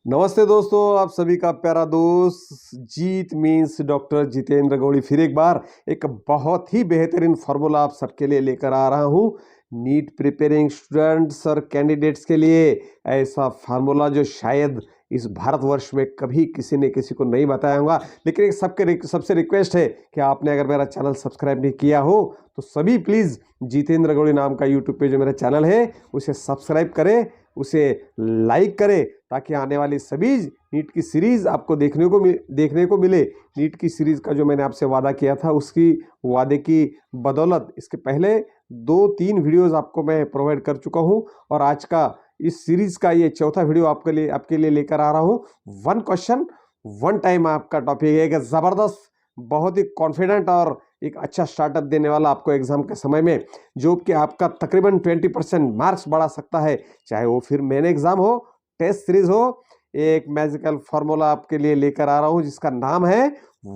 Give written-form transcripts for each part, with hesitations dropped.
नमस्ते दोस्तों, आप सभी का प्यारा दोस्त जीत मीन्स डॉक्टर जितेंद्र गौड़ी फिर एक बार एक बहुत ही बेहतरीन फार्मूला आप सबके लिए लेकर आ रहा हूँ। नीट प्रिपेयरिंग स्टूडेंट्स और कैंडिडेट्स के लिए ऐसा फार्मूला जो शायद इस भारतवर्ष में कभी किसी ने किसी को नहीं बताया होगा। लेकिन एक सबसे रिक्वेस्ट है कि आपने अगर मेरा चैनल सब्सक्राइब नहीं किया हो तो सभी प्लीज़ जितेंद्र गौड़ी नाम का यूट्यूब पे जो मेरा चैनल है उसे सब्सक्राइब करें, उसे लाइक करें, ताकि आने वाली सभी नीट की सीरीज़ आपको देखने को मिले। नीट की सीरीज़ का जो मैंने आपसे वादा किया था उसकी वादे की बदौलत इसके पहले 2-3 वीडियोज़ आपको मैं प्रोवाइड कर चुका हूँ और आज का इस सीरीज़ का ये चौथा वीडियो आपके लिए लेकर आ रहा हूँ। 1 क्वेश्चन 1 टाइम आपका टॉपिक है। एक ज़बरदस्त, बहुत ही कॉन्फिडेंट और एक अच्छा स्टार्टअप देने वाला आपको एग्जाम के समय में, जो कि आपका तकरीबन 20% मार्क्स बढ़ा सकता है। चाहे वो फिर मेन एग्जाम हो, टेस्ट सीरीज हो, एक मैजिकल फार्मूला आपके लिए लेकर आ रहा हूं जिसका नाम है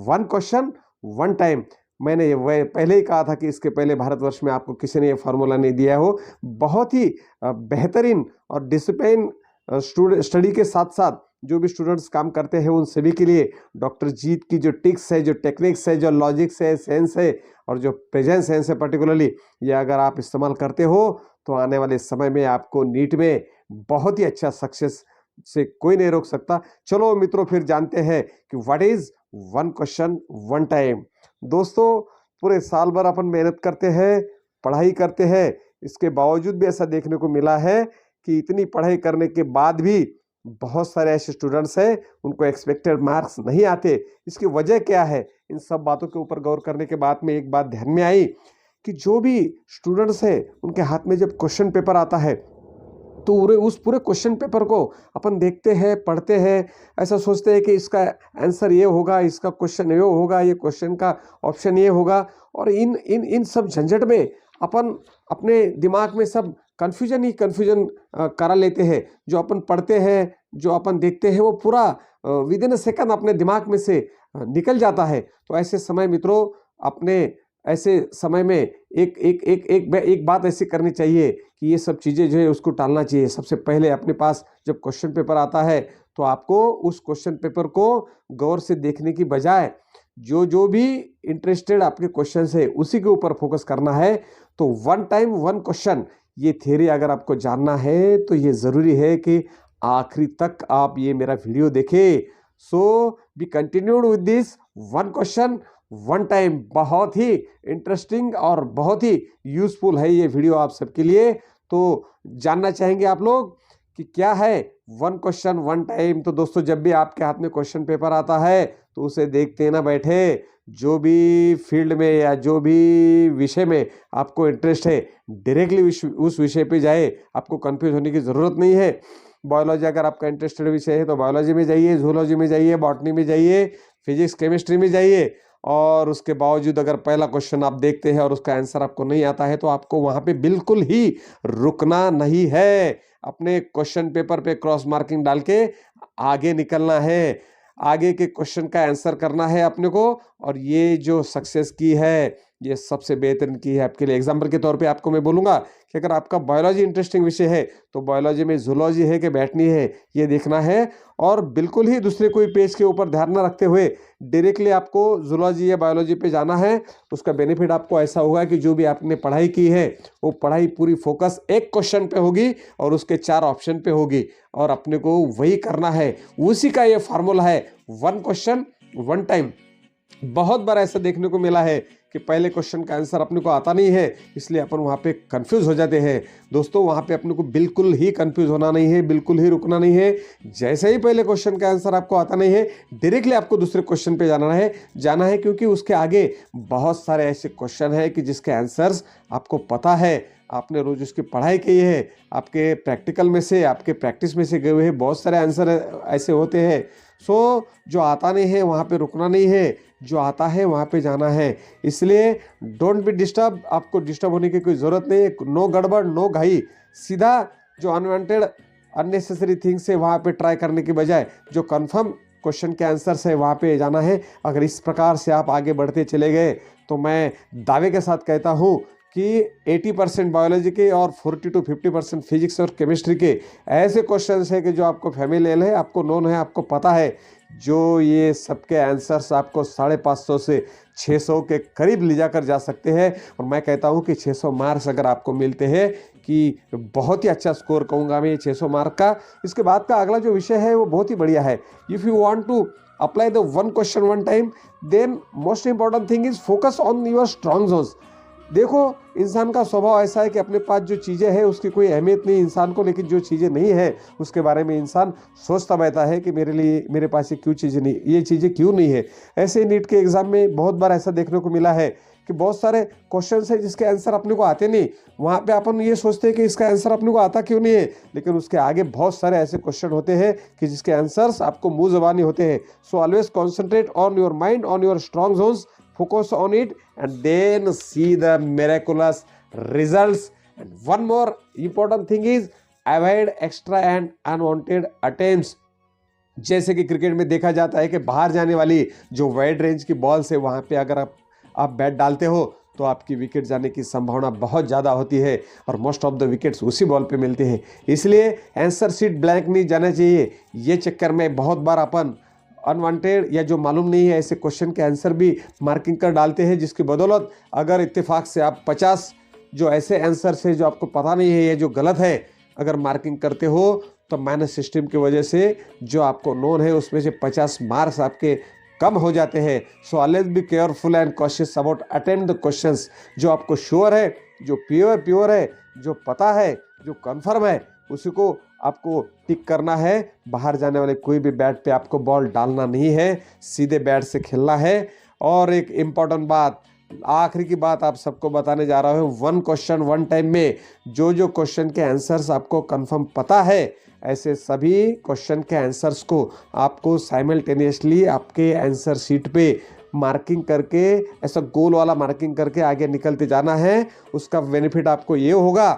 1 क्वेश्चन 1 टाइम। मैंने वह पहले ही कहा था कि इसके पहले भारतवर्ष में आपको किसी ने ये फार्मूला नहीं दिया हो। बहुत ही बेहतरीन और डिसिप्लिन स्टडी के साथ साथ जो भी स्टूडेंट्स काम करते हैं उन सभी के लिए डॉक्टर जीत की जो टिक्स है, जो टेक्निक्स है, जो लॉजिक्स है, सेंस है और जो प्रेजेंट सेंस है पर्टिकुलरली, ये अगर आप इस्तेमाल करते हो तो आने वाले समय में आपको नीट में बहुत ही अच्छा सक्सेस से कोई नहीं रोक सकता। चलो मित्रों, फिर जानते हैं कि व्हाट इज 1 क्वेश्चन 1 टाइम। दोस्तों, पूरे साल भर अपन मेहनत करते हैं, पढ़ाई करते हैं, इसके बावजूद भी ऐसा देखने को मिला है कि इतनी पढ़ाई करने के बाद भी बहुत सारे ऐसे स्टूडेंट्स हैं उनको एक्सपेक्टेड मार्क्स नहीं आते। इसकी वजह क्या है? इन सब बातों के ऊपर गौर करने के बाद में एक बात ध्यान में आई कि जो भी स्टूडेंट्स हैं उनके हाथ में जब क्वेश्चन पेपर आता है तो उस पूरे क्वेश्चन पेपर को अपन देखते हैं, पढ़ते हैं, ऐसा सोचते हैं कि इसका आंसर ये होगा, इसका क्वेश्चन ये होगा, ये क्वेश्चन का ऑप्शन ये होगा, और इन सब झंझट में अपन अपने दिमाग में सब कन्फ्यूजन करा लेते हैं। जो अपन पढ़ते हैं, जो अपन देखते हैं, वो पूरा विद इन अ सेकंड अपने दिमाग में से निकल जाता है। तो ऐसे समय मित्रों, अपने ऐसे समय में एक बात ऐसी करनी चाहिए कि ये सब चीज़ें जो है उसको टालना चाहिए। सबसे पहले अपने पास जब क्वेश्चन पेपर आता है तो आपको उस क्वेश्चन पेपर को गौर से देखने की बजाय जो भी इंटरेस्टेड आपके क्वेश्चन है उसी के ऊपर फोकस करना है। तो 1 टाइम 1 क्वेश्चन, ये थियरी अगर आपको जानना है तो ये ज़रूरी है कि आखिरी तक आप ये मेरा वीडियो देखें। So be continued with this 1 question 1 time. बहुत ही इंटरेस्टिंग और बहुत ही यूजफुल है ये वीडियो आप सबके लिए। तो जानना चाहेंगे आप लोग कि क्या है 1 क्वेश्चन 1 टाइम? तो दोस्तों, जब भी आपके हाथ में क्वेश्चन पेपर आता है तो उसे देखते ना बैठे। जो भी फील्ड में या जो भी विषय में आपको इंटरेस्ट है, डायरेक्टली उस विषय पे जाए। आपको कंफ्यूज होने की ज़रूरत नहीं है। बायोलॉजी अगर आपका इंटरेस्टेड विषय है तो बायोलॉजी में जाइए, जूलॉजी में जाइए, बॉटनी में जाइए, फिजिक्स केमिस्ट्री में जाइए। और उसके बावजूद अगर पहला क्वेश्चन आप देखते हैं और उसका आंसर आपको नहीं आता है तो आपको वहां पे बिल्कुल ही रुकना नहीं है। अपने क्वेश्चन पेपर पे क्रॉस मार्किंग डाल के आगे निकलना है, आगे के क्वेश्चन का आंसर करना है अपने को। और ये जो सक्सेस की है, ये सबसे बेहतरीन की है आपके लिए। एग्जाम्पल के तौर पे आपको मैं बोलूँगा कि अगर आपका बायोलॉजी इंटरेस्टिंग विषय है तो बायोलॉजी में जूलॉजी है कि बॉटनी है, ये देखना है। और बिल्कुल ही दूसरे कोई पेज के ऊपर ध्यान न रखते हुए डायरेक्टली आपको जूलॉजी या बायोलॉजी पे जाना है। उसका बेनिफिट आपको ऐसा होगा कि जो भी आपने पढ़ाई की है वो पढ़ाई पूरी फोकस एक क्वेश्चन पे होगी और उसके 4 ऑप्शन पे होगी, और अपने को वही करना है। उसी का ये फार्मूला है 1 क्वेश्चन 1 टाइम। बहुत बार ऐसा देखने को मिला है कि पहले क्वेश्चन का आंसर अपने को आता नहीं है, इसलिए अपन वहाँ पे कंफ्यूज हो जाते हैं। दोस्तों, वहाँ पे अपने को बिल्कुल ही कंफ्यूज होना नहीं है, बिल्कुल ही रुकना नहीं है। जैसे ही पहले क्वेश्चन का आंसर आपको आता नहीं है, डायरेक्टली आपको दूसरे क्वेश्चन पे जाना है, क्योंकि उसके आगे बहुत सारे ऐसे क्वेश्चन हैं कि जिसके आंसर्स आपको पता है, आपने रोज उसकी पढ़ाई की है, आपके प्रैक्टिकल में से, आपके प्रैक्टिस में से गए हुए बहुत सारे आंसर ऐसे होते हैं। सो जो आता नहीं है वहाँ पे रुकना नहीं है, जो आता है वहाँ पे जाना है। इसलिए डोंट बी डिस्टर्ब, आपको डिस्टर्ब होने की कोई ज़रूरत नहीं है। नो गड़बड़, नो घाई, सीधा जो अनवांटेड अननेसेसरी थिंग्स है वहाँ पे ट्राई करने की बजाय जो कंफर्म क्वेश्चन के आंसर्स है वहाँ पे जाना है। अगर इस प्रकार से आप आगे बढ़ते चले गए तो मैं दावे के साथ कहता हूँ कि 80% बायोलॉजी के और 40 to 50% फिजिक्स और केमिस्ट्री के ऐसे क्वेश्चंस है कि जो आपको फैमिलियर है, आपको नोन है, आपको पता है, जो ये सबके आंसर्स आपको 550 से 600 के करीब ले जाकर जा सकते हैं। और मैं कहता हूँ कि 600 मार्क्स अगर आपको मिलते हैं कि बहुत ही अच्छा स्कोर कहूँगा मैं ये 600 मार्क का। इसके बाद का अगला जो विषय है वो बहुत ही बढ़िया है। If you want to apply the one question one time, then most important thing is focus on your strong zones. देखो, इंसान का स्वभाव ऐसा है कि अपने पास जो चीज़ें हैं उसकी कोई अहमियत नहीं इंसान को, लेकिन जो चीज़ें नहीं है उसके बारे में इंसान सोचता रहता है कि मेरे पास ये चीज़ें क्यों नहीं है। ऐसे नीट के एग्ज़ाम में बहुत बार ऐसा देखने को मिला है कि बहुत सारे क्वेश्चन है जिसके आंसर अपने को आते नहीं, वहाँ पे अपन ये सोचते हैं कि इसका आंसर अपने को आता क्यों नहीं है, लेकिन उसके आगे बहुत सारे ऐसे क्वेश्चन होते हैं कि जिसके आंसर्स आपको मुँह ज़बानी होते हैं। So always concentrate on your mind, on your strong zones, focus on it and then see the miraculous results. And one more important thing is avoid extra and unwanted attempts. जैसे कि cricket में देखा जाता है कि बाहर जाने वाली जो वाइड रेंज की बॉल्स है वहाँ पे अगर आप बैट डालते हो तो आपकी विकेट जाने की संभावना बहुत ज़्यादा होती है और मोस्ट ऑफ द विकेट्स उसी बॉल पे मिलते हैं। इसलिए आंसर शीट ब्लैंक नहीं जाना चाहिए। ये चक्कर में बहुत बार अपन अनवांटेड या जो मालूम नहीं है ऐसे क्वेश्चन के आंसर भी मार्किंग कर डालते हैं, जिसकी बदौलत अगर इत्तेफाक से आप 50 जो ऐसे आंसर है जो आपको पता नहीं है या जो गलत है अगर मार्किंग करते हो तो माइनस सिस्टम की वजह से जो आपको नोन है उसमें से 50 मार्क्स आपके कम हो जाते हैं। So always be careful and cautious about attempt the questions. जो आपको श्योर है, जो प्योर है, जो पता है, जो कन्फर्म है, उसी को आपको टिक करना है। बाहर जाने वाले कोई भी बैट पे आपको बॉल डालना नहीं है, सीधे बैट से खेलना है। और एक इम्पॉर्टेंट बात, आखिरी की बात आप सबको बताने जा रहा हूँ, वन क्वेश्चन वन टाइम में जो क्वेश्चन के आंसर्स आपको कंफर्म पता है ऐसे सभी क्वेश्चन के आंसर्स को आपको साइमल्टेनियसली आपके आंसर शीट पे मार्किंग करके, ऐसा गोल वाला मार्किंग करके आगे निकलते जाना है। उसका बेनिफिट आपको ये होगा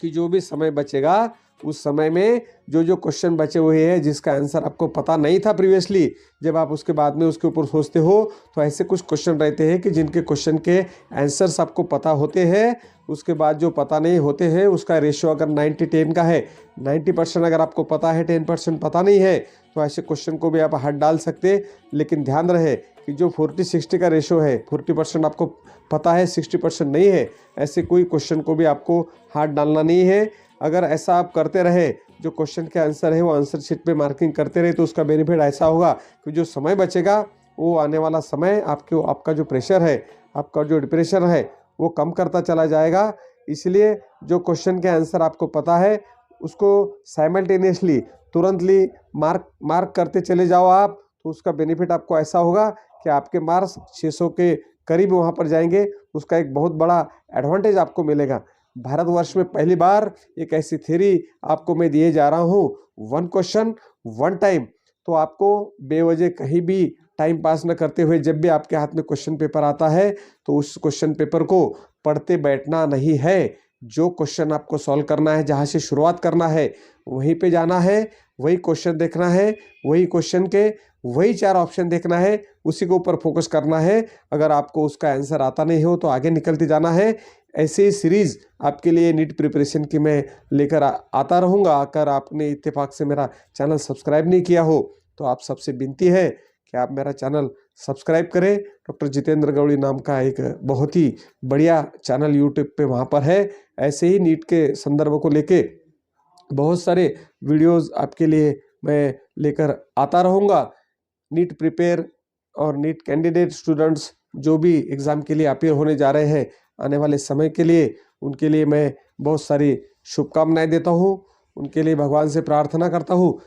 कि जो भी समय बचेगा उस समय में जो क्वेश्चन बचे हुए हैं जिसका आंसर आपको पता नहीं था प्रीवियसली, जब आप उसके बाद में उसके ऊपर सोचते हो तो ऐसे कुछ क्वेश्चन रहते हैं कि जिनके क्वेश्चन के आंसर्स आपको पता होते हैं, उसके बाद जो पता नहीं होते हैं उसका रेशियो अगर 90-10 का है, 90% अगर आपको पता है, 10% पता नहीं है, तो ऐसे क्वेश्चन को भी आप हाथ डाल सकते। लेकिन ध्यान रहे कि जो 40-60 का रेशियो है, 40% आपको पता है, 60% नहीं है, ऐसे कोई क्वेश्चन को भी आपको हाथ डालना नहीं है। अगर ऐसा आप करते रहे, जो क्वेश्चन के आंसर है वो आंसर शीट पे मार्किंग करते रहे, तो उसका बेनिफिट ऐसा होगा कि जो समय बचेगा वो आने वाला समय आपका जो प्रेशर है, आपका जो डिप्रेशन है वो कम करता चला जाएगा। इसलिए जो क्वेश्चन के आंसर आपको पता है उसको साइमल्टेनियसली तुरंतली मार्क करते चले जाओ आप, तो उसका बेनिफिट आपको ऐसा होगा कि आपके मार्क्स 600 के करीब वहाँ पर जाएंगे। उसका एक बहुत बड़ा एडवांटेज आपको मिलेगा। भारतवर्ष में पहली बार एक ऐसी थ्योरी आपको मैं दिए जा रहा हूँ, वन क्वेश्चन वन टाइम। तो आपको बेवजह कहीं भी टाइम पास न करते हुए जब भी आपके हाथ में क्वेश्चन पेपर आता है तो उस क्वेश्चन पेपर को पढ़ते बैठना नहीं है। जो क्वेश्चन आपको सॉल्व करना है, जहाँ से शुरुआत करना है वहीं पे जाना है, वही क्वेश्चन देखना है, वही क्वेश्चन के वही 4 ऑप्शन देखना है, उसी के ऊपर फोकस करना है। अगर आपको उसका आंसर आता नहीं हो तो आगे निकलते जाना है। ऐसे ही सीरीज़ आपके लिए नीट प्रिपरेशन की मैं लेकर आता रहूँगा। अगर आपने इत्तेफाक से मेरा चैनल सब्सक्राइब नहीं किया हो तो आप सबसे विनती है कि आप मेरा चैनल सब्सक्राइब करें। डॉक्टर जितेंद्र गौड़ी नाम का एक बहुत ही बढ़िया चैनल यूट्यूब पे वहाँ पर है। ऐसे ही नीट के संदर्भ को लेके बहुत सारे वीडियोस आपके लिए मैं लेकर आता रहूँगा। नीट प्रिपेयर और नीट कैंडिडेट स्टूडेंट्स जो भी एग्ज़ाम के लिए अपियर होने जा रहे हैं आने वाले समय के लिए, उनके लिए मैं बहुत सारी शुभकामनाएं देता हूँ। उनके लिए भगवान से प्रार्थना करता हूँ